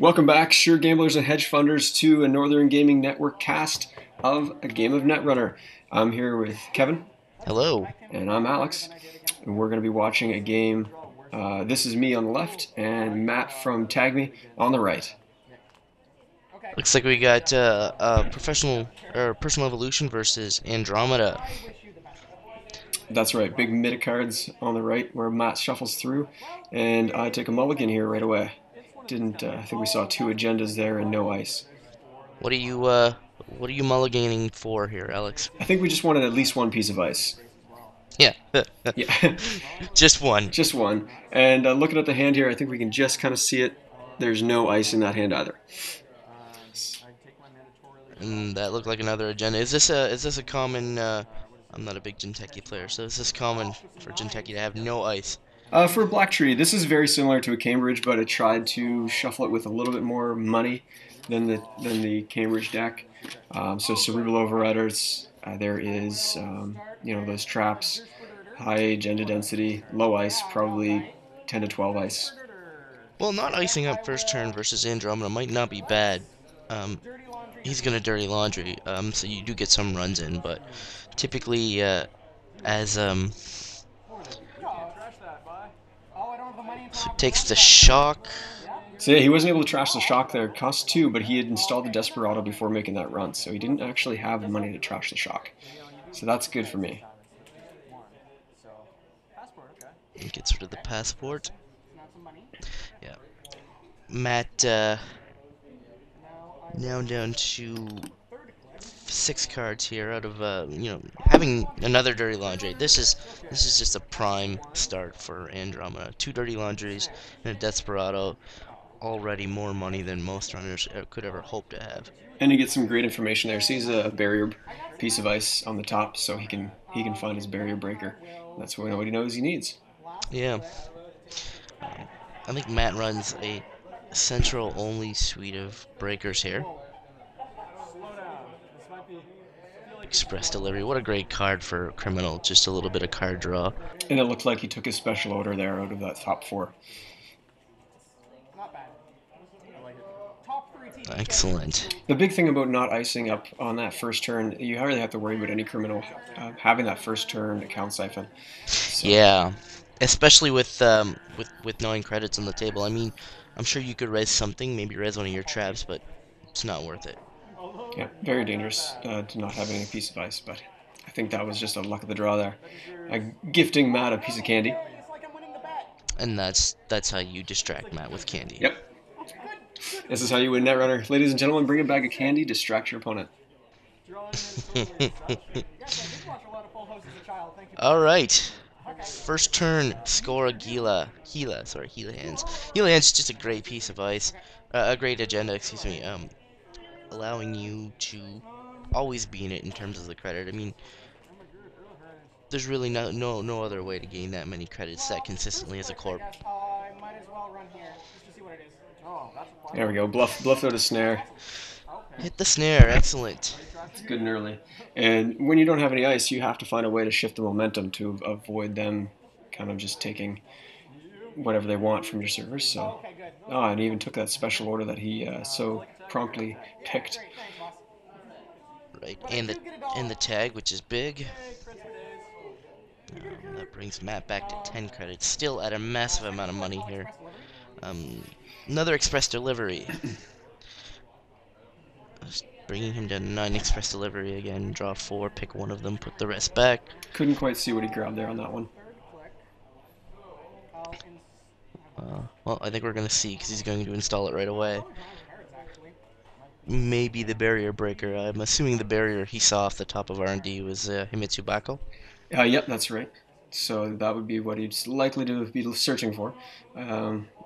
Welcome back, sure gamblers and hedge funders, to a Northern Gaming Network cast of A Game of Netrunner. I'm here with Kevin. Hello. And I'm Alex. And we're going to be watching a game. This is me on the left, and Matt from Tag Me on the right. Looks like we got professional or personal evolution versus Andromeda. That's right, big meta cards on the right where Matt shuffles through, and I take a mulligan here right away. I think we saw two agendas there and no ice. What are you mulliganing for here, Alex? I think we just wanted at least one piece of ice. Yeah. Yeah. Just one. Just one. And looking at the hand here, I think we can just kind of see it. There's no ice in that hand either. And that looked like another agenda. Is this a common? I'm not a big Jinteki player, so is this common for Jinteki to have no ice? For a black tree, this is very similar to a Cambridge, but I tried to shuffle it with a little bit more money than the Cambridge deck. So Cerebral Overwriters, there is those traps, high agenda density, low ice, probably 10 to 12 ice. Well, not icing up first turn versus Andromeda might not be bad. He's gonna dirty laundry, so you do get some runs in, but typically as so takes the shock. So yeah, he wasn't able to trash the shock there. Cost 2, but he had installed the Desperado before making that run, so he didn't actually have the money to trash the shock. So that's good for me. Gets rid of the passport. Yeah. Matt now down to 6 cards here out of having another dirty laundry. This is just a prime start for Andromeda. 2 dirty laundries and a Desperado. Already more money than most runners could ever hope to have. And he gets some great information there. Sees a barrier piece of ice on the top, so he can find his barrier breaker. That's what he knows he needs. Yeah. I think Matt runs a central only suite of breakers here. Express delivery. What a great card for criminal. Just a little bit of card draw. And it looked like he took his special order there out of that top 4. Excellent. The big thing about not icing up on that first turn, you hardly have to worry about any criminal having that first turn account siphon. So. Yeah, especially with 9 credits on the table. I mean, I'm sure you could res something, maybe res one of your traps, but it's not worth it. Yeah, very dangerous to not have any piece of ice, but I think that was just a luck of the draw there. Gifting Matt a piece of candy. And that's how you distract Matt with candy. Yep. This is how you win Netrunner. Ladies and gentlemen, bring a bag of candy, distract your opponent. Alright. First turn, score a Gila. Gila hands. Gila hands is just a great piece of ice. A great agenda, excuse me. Allowing you to always be in it in terms of the credit. I mean, there's really no other way to gain that many credits that consistently as a corp. There we go. Bluff out a snare. Hit the snare. Excellent. It's good and early. And when you don't have any ice, you have to find a way to shift the momentum to avoid them kind of just taking whatever they want from your servers. So, and he even took that special order that he so promptly picked. Right, and the tag, which is big. That brings Matt back to 10 credits. Still at a massive amount of money here. Another express delivery. Bringing him to 9 express delivery again. Draw 4, pick one of them, put the rest back. Couldn't quite see what he grabbed there on that one. Well, I think we're going to see because he's going to install it right away. Maybe the barrier breaker. I'm assuming the barrier he saw off the top of R&D was Himitsu-Bako. Yep, that's right. So that would be what he's likely to be searching for.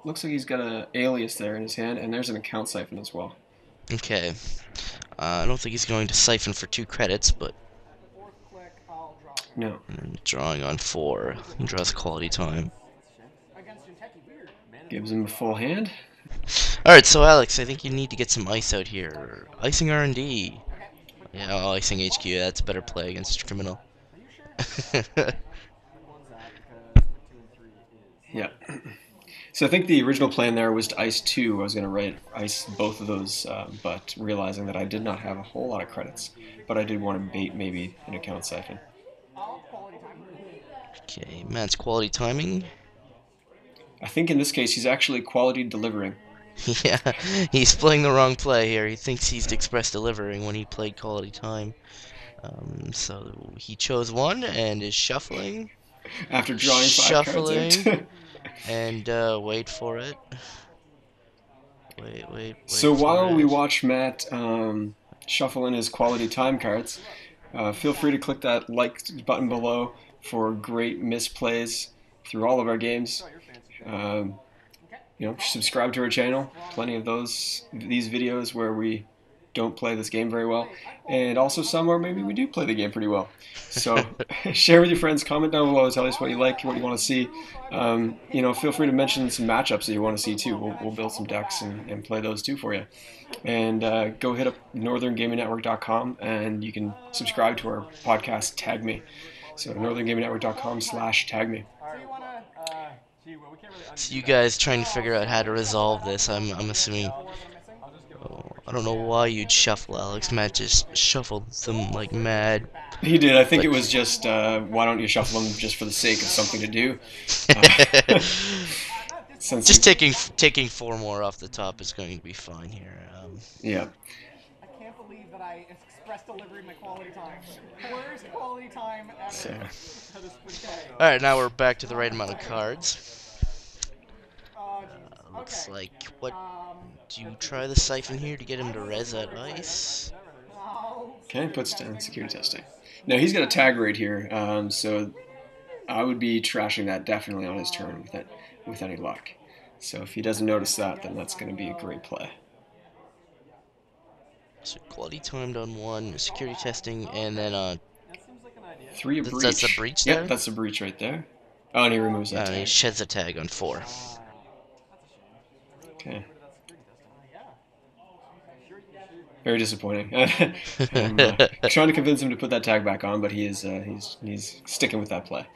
Looks like he's got an alias there in his hand, and there's an account siphon as well. Okay. I don't think he's going to siphon for 2 credits, but... No. Drawing on 4. He draws quality time. Gives him a full hand. Alright, so Alex, I think you need to get some ice out here. Icing R&D. Yeah, icing HQ, that's a better play against criminal. Yeah. So I think the original plan there was to ice two. I was going to write ice both of those, but realizing that I did not have a whole lot of credits, but I did want to bait maybe an account siphon. Okay, Matt's quality timing. I think in this case he's actually quality delivering. Yeah, he's playing the wrong play here. He thinks he's express delivering when he played quality time. So he chose one and is shuffling. After drawing 5 cards Shuffling. out. And wait for it. Wait So for while we it. watch Matt shuffle in his quality time cards, feel free to click that like button below for great misplays through all of our games. Um, subscribe to our channel. Plenty of these videos where we don't play this game very well, and also some where maybe we do play the game pretty well. So share with your friends, comment down below, tell us what you like, what you want to see. Feel free to mention some matchups that you want to see too. We'll build some decks and play those too for you. And go hit up northerngamingnetwork.com and you can subscribe to our podcast, Tag Me. So northerngamingnetwork.com/tag me. So you guys trying to figure out how to resolve this. I'm assuming. Oh, I don't know why you'd shuffle, Alex. Matt just shuffled them like mad. He did. I think But it was just, why don't you shuffle them just for the sake of something to do? Uh, just taking 4 more off the top is going to be fine here. Yeah. I can't believe that I express delivered my quality time. Worst quality time ever. So. Alright, now we're back to the right amount of cards. Looks like, what, do you try the Siphon here to get him to res that ice? Okay, puts down security testing. Now he's got a tag right here, so I would be trashing that definitely on his turn with any luck. So if he doesn't notice that, then that's going to be a great play. So quality timed on 1, security testing, and then 3 a breach. That's the breach there? Yep, that's the breach right there. Oh, and he removes that tag. He sheds a tag on 4. Okay. Very disappointing. I'm trying to convince him to put that tag back on, but he's sticking with that play.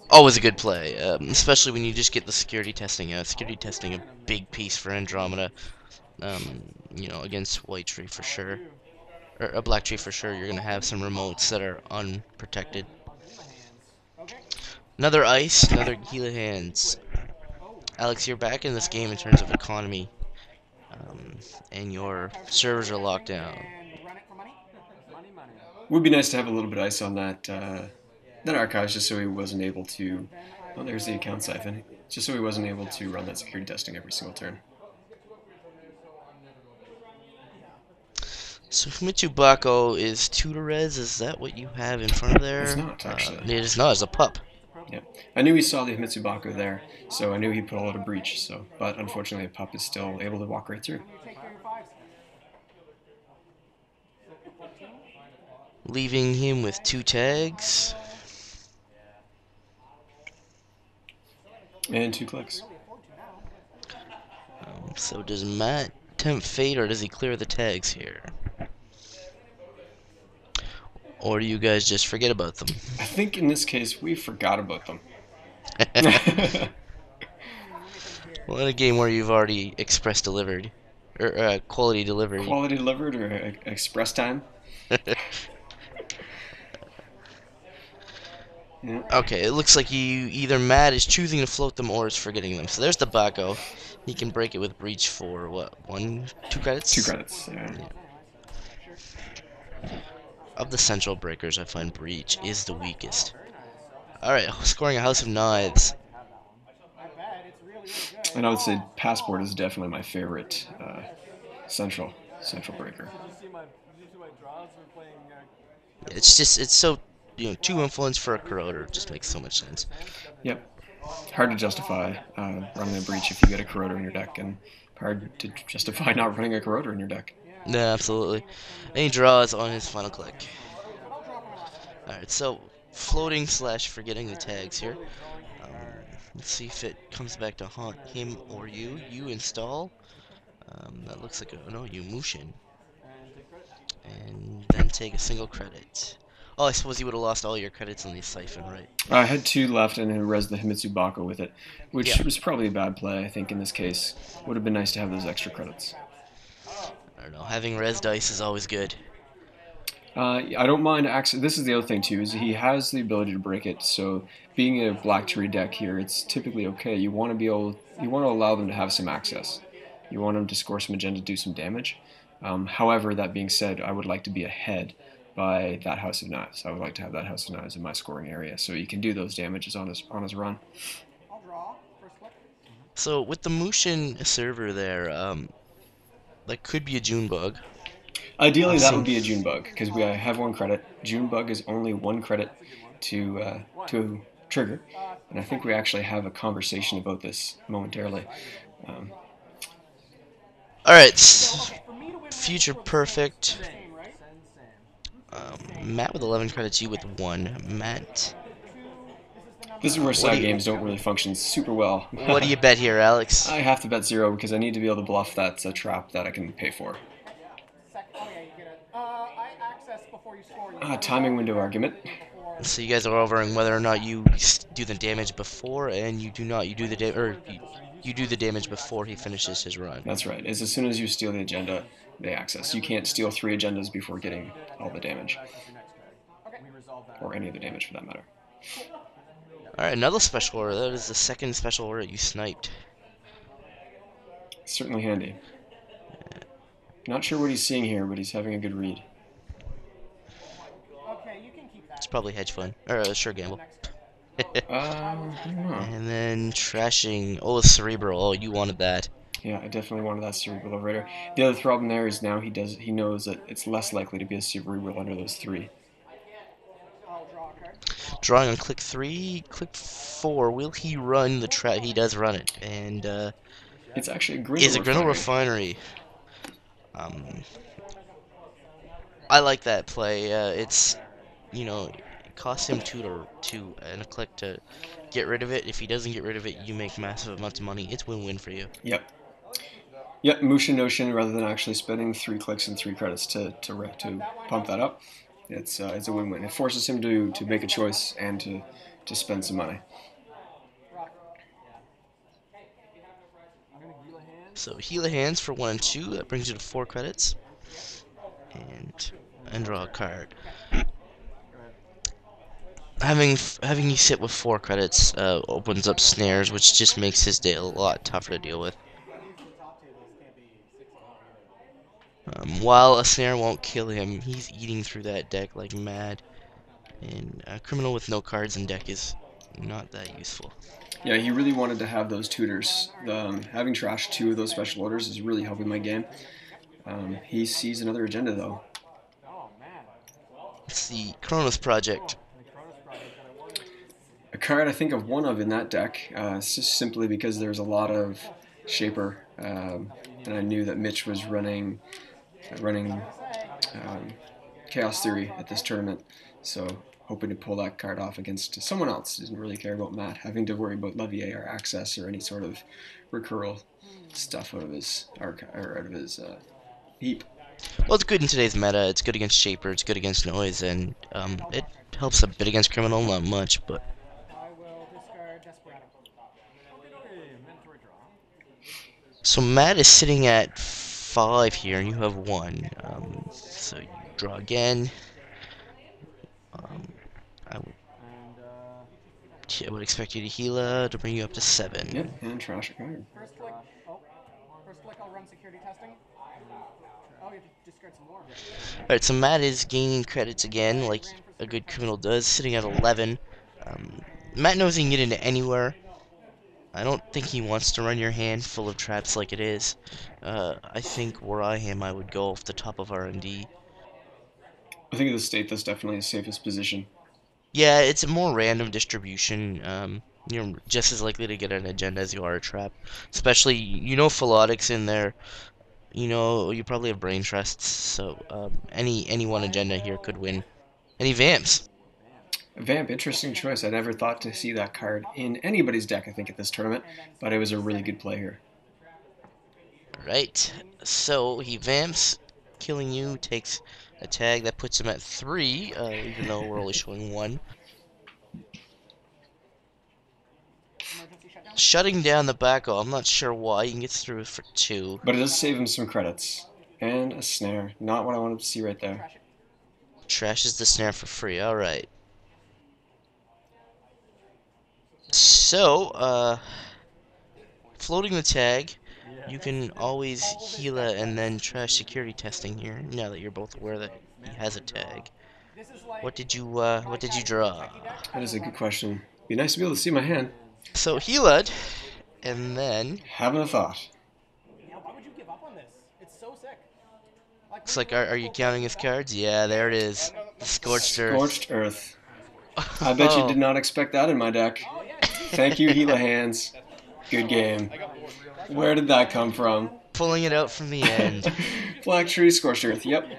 Always a good play, especially when you just get the security testing out. Security testing, a big piece for Andromeda. Against white tree for sure. Or a black tree for sure. You're going to have some remotes that are unprotected. Another ice, another Gila hands. Alex, you're back in this game in terms of economy. And your servers are locked down. Would be nice to have a little bit of ice on that archives, just so he wasn't able to. Oh, there's the account siphon. Just so he wasn't able to run that security testing every single turn. So Himitsu-Bako is 2 to res. Is that what you have in front of there? It's not, actually. It is not. It's a pup. Yeah, I knew he saw the Himitsu-Bako there, so I knew he put a lot of breach. So, but unfortunately, a pup is still able to walk right through. Leaving him with 2 tags. And 2 clicks. So does Matt tempt fate, or does he clear the tags here? Or do you guys just forget about them? I think in this case we forgot about them. Well, in a game where you've already express delivered, or quality delivery. Quality delivered or express time. Yeah. Okay, it looks like either Matt is choosing to float them or is forgetting them. So there's the Bako. He can break it with breach for what? 2 credits? 2 credits. Yeah. Of the central breakers, I find breach is the weakest. Alright, scoring a House of Knives. And I would say Passport is definitely my favorite central breaker. It's so, 2 influence for a corroder just makes so much sense. Yep. Hard to justify running a breach if you get a corroder in your deck, and hard to justify not running a corroder in your deck. Yeah, absolutely. And he draws on his final click. Alright, so floating / forgetting the tags here. Let's see if it comes back to haunt him or you. You install. That looks like you Mushin. And then take a single credit. Oh, I suppose you would have lost all your credits on the Siphon, right? I had 2 left and then res the Himitsu-Bako with it, which Yeah. was probably a bad play, I think, in this case. Would have been nice to have those extra credits. I don't know. Having res dice is always good. I don't mind access. This is the other thing too, is he has the ability to break it. So being a black tree deck here, it's typically okay. You want to allow them to have some access. You want them to score some agenda, do some damage. However, that being said, I would like to be ahead by that House of Knives. I would like to have that House of Knives in my scoring area, so you can do those damages on his run. I'll draw. First click. So with the Mushin server there, that could be a June bug. Ideally, that Seeing- would be a June bug because we have 1 credit. June bug is only 1 credit to trigger, and I think we actually have a conversation about this momentarily. All right, For me to win future for the perfect. same, right? Matt with 11 credits, you with 1. Matt, This is where What side do you- games don't really function super well. what do you bet here, Alex? I have to bet 0 because I need to be able to bluff that's a trap that I can pay for. Oh yeah, you get it. I access before you score. Timing window argument. So you guys are overing whether or not you do the damage before, and you do not. You do the you do the damage before he finishes his run. That's right. It's as soon as you steal the agenda, they access. You can't steal 3 agendas before getting all the damage, or any of the damage for that matter. All right, another special order. That is the second special order you sniped. Certainly handy. Not sure what he's seeing here, but he's having a good read. Okay, you can keep that. It's probably hedge fund or sure gamble. I don't know. And then trashing. Oh, cerebral. Oh, you wanted that. Yeah, I definitely wanted that Cerebral Overwriter. The other problem there is now he knows that it's less likely to be a Cerebral under those 3. I'll draw a card. Drawing on click 3, click 4. Will he run the trap? He does run it, and It's actually a is a Grinnell Grinnell Refinery. Refinery. I like that play. It's, it costs him 2 and a click to get rid of it. If he doesn't get rid of it, you make massive amounts of money. It's win-win for you. Yep. Yep, Mushin No Shin, rather than actually spending 3 clicks and 3 credits to pump that up, it's a win-win. It forces him to make a choice and to spend some money. So Gila hands for 1 and 2. That brings you to 4 credits. And draw a card. Having you sit with 4 credits opens up snares, which just makes his day a lot tougher to deal with. While a snare won't kill him, he's eating through that deck like mad. And a criminal with no cards in deck is not that useful. Yeah, he really wanted to have those tutors. Having trashed 2 of those special orders is really helping my game. He sees another agenda though. It's the Chronos Project. A card I think of 1 of in that deck, just simply because there's a lot of Shaper, and I knew that Mitch was running Chaos Theory at this tournament, so hoping to pull that card off against someone else. Doesn't really care about Matt having to worry about Levier or Access or any sort of recurral stuff out of his heap. Well, it's good in today's meta. It's good against Shaper. It's good against Noise, and it helps a bit against Criminal. Not much, but. I will discard Desperado. So Matt is sitting at 5 here, and you have 1. So you draw again. I would expect you to Gila to bring you up to 7. Yep, and trash a card. First click. First click. I'll run security testing. Oh, you have to discard some more. Alright, so Matt is gaining credits again, like a good criminal does, sitting at 11. Matt knows he can get into anywhere. I don't think he wants to run your hand full of traps like it is. I think where I am, I would go off the top of R&D. I think at this state, that's definitely the safest position. Yeah, it's a more random distribution. You're just as likely to get an agenda as you are a trap. Especially, Philotic's in there. You probably have brain trusts, so any one agenda here could win. Any vamps? Vamp, interesting choice. I never thought to see that card in anybody's deck, I think, at this tournament, but it was a really good play here. Right. So he vamps, killing you takes a tag that puts him at 3, even though we're only showing 1. Emergency shutdown. Shutting down the Bako, I'm not sure why. He can get through for 2. But it does save him some credits. And a snare. Not what I wanted to see right there. Trash it. Trashes the snare for free. Alright. So, floating the tag, you can always Gila and then trash security testing here, now that you're both aware that he has a tag. This is like What did you draw? That is a good question. Be nice to be able to see my hand. So Gila'd, and then Having a thought. Yeah, why would you give up on this? It's so sick. looks like, are you counting his cards? Yeah, there it is. The Scorched Earth. Scorched Earth. I bet you did not expect that in my deck. Thank you, Gila hands. Good game. Where did that come from? Pulling it out from the end. Black Tree, Scorched Earth. Yep.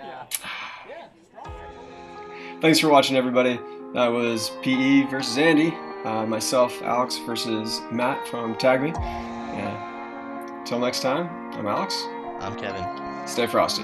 Thanks for watching, everybody. That was PE versus Andy. Myself, Alex versus Matt from Tag Me. Yeah. Till next time, I'm Alex. I'm Kevin. Stay frosty.